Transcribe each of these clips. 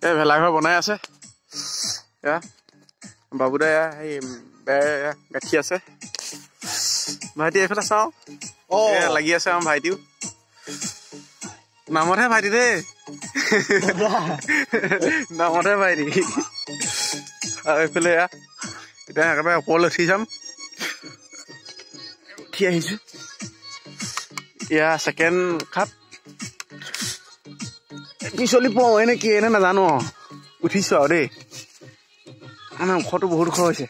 এই ভেলাঘৰ বনাই আছে এয়া বাবুদা এই বেৰ গাঁঠি আছে ভাইটি এইফালে চাওঁ লাগি আছে আমাৰ ভাইটিও নামতহে ভাইটি দেই নামতহে ভাইটি আৰু এইফালে এয়া এতিয়া একেবাৰে ওপৰলৈ উঠি যাম উঠি আহিছো এয়া ছেকেণ্ড খাপ পিছলি পাওঁ এনে কি এনে নাজানো উঠিছো আৰু দেই মানে ওখটো বহুত ওখ হৈছে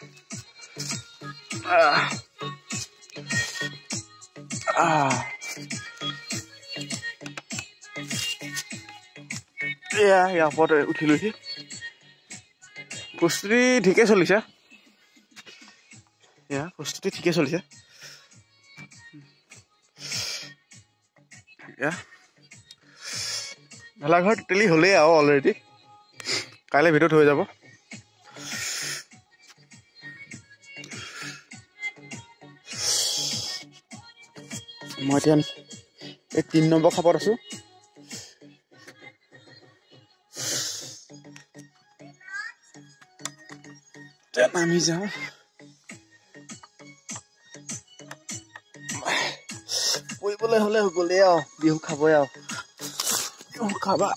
এয়া ইয়াৰ ওপৰত উঠি লৈছে প্ৰস্তুতি ঠিকে চলিছে এয়া প্ৰস্তুতি ঠিকে চলিছে এয়া ভেলাঘৰ টোটেলি হ'লেই আৰু অলৰেডি কাইলৈ ভিতৰত হৈ যাব মই এতিয়া এই 3 নম্বৰ খাপত আছো নামি যাওঁ পৰিবলৈ হ'লে গ'লেই আৰু বিহু খাবই আৰু বিহু খাবা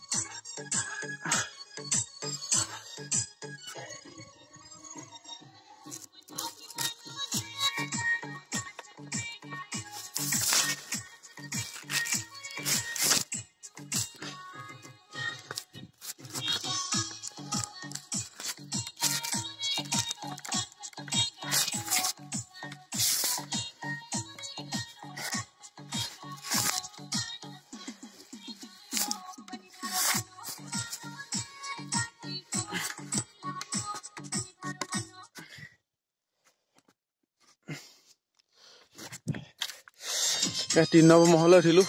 এয়া 3 নম্বৰ মহললৈ উঠিলো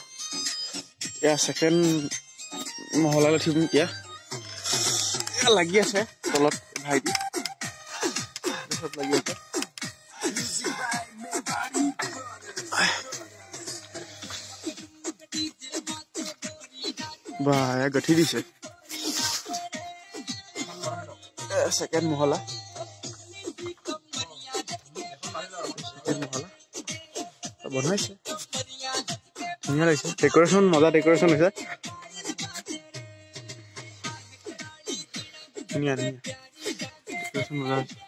এয়া ছেকেণ্ড মহলালৈ উঠিম এতিয়া লাগি আছে তলত ভাইটি চব লাগি আছে বা গঠি দিছে ছেকেণ্ড মহলা বনাইছে ধুনীয়া লাগিছে ডেকৰেশ্যন মজা ডেকৰেশ্যন হৈছে ধুনীয়া ডেকৰেশ্যন মজা হৈছে